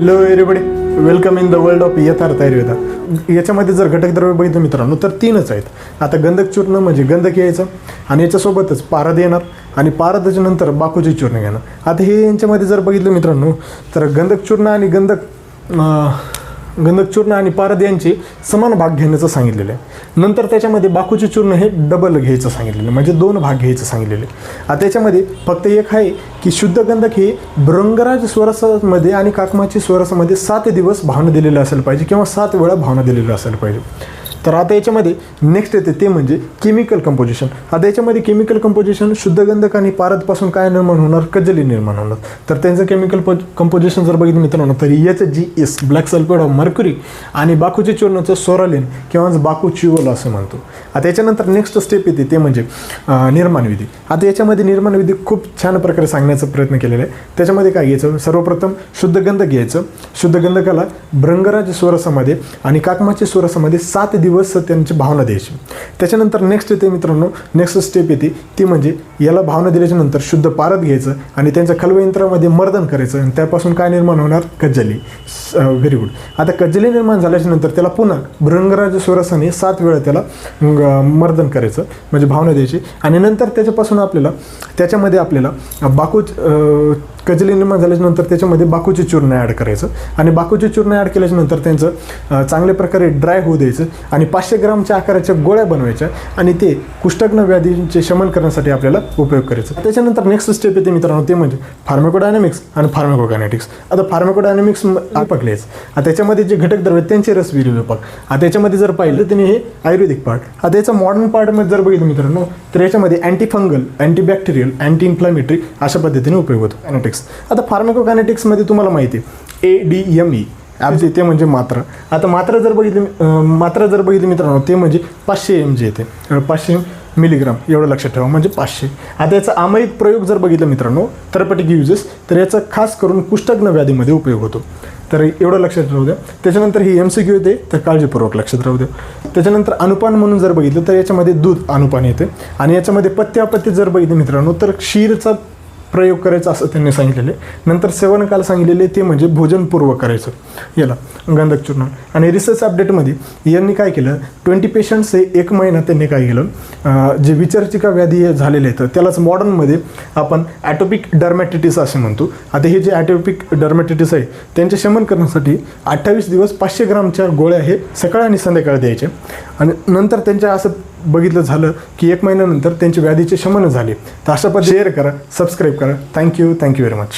Hello everybody, welcome in the world of यथार्थ आयुर्वेदा. याच्यामध्ये जर घटकद्रव्य बघितलं मित्रांनो तर तीनच आहेत. आता गंधक चूर्ण म्हणजे गंधक यायचं आणि याच्यासोबतच पारद येणार आणि पारदच्या नंतर बाकूचे चूर्ण घेणार. आता हे यांच्यामध्ये जर बघितलं मित्रांनो तर गंधक चूर्ण आणि गंधक चूर्ण आणि पारद यांचे समान भाग घेण्याचं सांगितलेलं आहे. नंतर त्याच्यामध्ये बाकूचे चूर्ण हे डबल घ्यायचं सांगितलेलं आहे, म्हणजे 2 भाग घ्यायचं सांगितलेलं आहे. आता त्याच्यामध्ये फक्त एक आहे की शुद्ध गंधक हे भृंगराज स्वरसामध्ये आणि काकमाची स्वरसामध्ये 7 दिवस भावना दिलेलं असायला पाहिजे किंवा 7 वेळा भावना दिलेलं असायला पाहिजे. तर आता याच्यामध्ये नेक्स्ट येते ते म्हणजे केमिकल कंपोजिशन. आता याच्यामध्ये केमिकल कंपोजिशन शुद्ध गंधक आणि पारदपासून काय निर्माण होणार, कज्जली निर्माण होणार. तर त्यांचं केमिकल कंपोजिशन जर बघितलं मित्रांनो तर HGS black sulphate of mercury आणि बाकूचे चूर्णाचं सोरालिन किंवा बाकूचिओल असं म्हणतो. आता याच्यानंतर नेक्स्ट स्टेप येते ते म्हणजे निर्माणविधी. आता याच्यामध्ये निर्माणविधी खूप छान प्रकारे सांगण्याचा प्रयत्न केलेला आहे. त्याच्यामध्ये काय घ्यायचं, सर्वप्रथम शुद्ध गंधक घ्यायचं. शुद्ध गंधकाला भृंगराज स्वरसामध्ये आणि काकमाची स्वरसामध्ये 7 दिवस त्यांची भावना द्यायची. त्याच्यानंतर नेक्स्ट येते मित्रांनो, नेक्स्ट स्टेप येते ती म्हणजे याला भावना दिल्याच्यानंतर शुद्ध पारद घ्यायचं आणि त्यांच्या खलवयंत्रामध्ये मर्दन करायचं आणि त्यापासून काय निर्माण होणार, कज्जली. Very good. आता कज्जली निर्माण झाल्याच्या नंतर त्याला पुन्हा भृंगराज स्वरसाने 7 वेळा त्याला मर्दन करायचं म्हणजे भावना द्यायची आणि नंतर त्याच्यापासून आपल्याला कज्जली निर्माण झाल्याच्यानंतर त्याच्यामध्ये बाकूचे चूर्ण ॲड करायचं आणि बाकूचे चूर्ण ॲड केल्याच्यानंतर त्यांचं चांगल्या प्रकारे ड्राय होऊ द्यायचं आणि 500 ग्रामच्या आकाराच्या गोळ्या बनवायच्या आणि ते कुष्ठग्न व्याधींचे शमन करण्यासाठी आपल्याला उपयोग करायचा. त्याच्यानंतर नेक्स्ट स्टेप येते मित्रांनो ते म्हणजे फार्माकोडायनॅमिक्स आणि फार्माकोकायनेटिक्स. आता फार्माकोडायनॅमिक्स पकडलेच. आता त्याच्यामध्ये जे घटक द्रव्य त्यांचे रसविरी विभाग. आता त्याच्यामध्ये जर पाहिलं तर हे आयुर्वेदिक पार्ट. आता याचा मॉडर्न पार्टमध्ये जर बघितलं मित्रांनो तर याच्यामध्ये अँटीफंगल, अँटीबॅक्टेरियल, अँटी इन्फ्लॅमेटरी अशा पद्धतीने उपयोग होतो. कायनेटिक्स. आता फार्माकोकायनेटिक्समध्ये तुम्हाला माहिती आहे ADME ॲब्जे ते म्हणजे मात्रा. आता मात्रा जर बघितली मित्रांनो ते म्हणजे 500 mg येते, 500 मिलीग्राम एवढं लक्षात ठेवा म्हणजे 500. आता याचा आमयिक प्रयोग जर बघितलं मित्रांनो थेरपेटिक युजेस तर याचा खास करून कुष्ठग्न व्याधीमध्ये उपयोग होतो. तर एवढं लक्षात राहू द्या. त्याच्यानंतर ही MCQ येते तर काळजीपूर्वक लक्षात राहू द्या. त्याच्यानंतर अनुपान म्हणून जर बघितलं तर याच्यामध्ये दूध अनुपान येते आणि याच्यामध्ये पथ्यापथ्य जर बघितलं मित्रांनो तर क्षीरचा प्रयोग करायचा असं त्यांनी सांगितलेले. नंतर सेवनकाल सांगितलेले ते म्हणजे भोजनपूर्व करायचं याला गंधक चूर्ण. आणि रिसर्च अपडेटमध्ये यांनी काय केलं, 20 पेशंट्स हे 1 महिना त्यांनी काय केलं, जे विचर्चिका व्याधी झालेले आहेत त्यालाच मॉडर्नमध्ये आपण ॲटोपिक डर्मॅटिटिस असे म्हणतो. आता हे जे ॲटोपिक डर्मॅटिटिस आहे त्यांचे शमन करण्यासाठी 28 दिवस 500 ग्रामच्या गोळ्या हे सकाळ आणि संध्याकाळ द्यायचे आणि नंतर त्यांच्या असं बघितलं झालं की 1 महिन्यानंतर त्यांच्या व्याधीचे शमन झाले. तर अशा पद्धतीने शेअर करा, सबस्क्राईब करा. Thank you very much.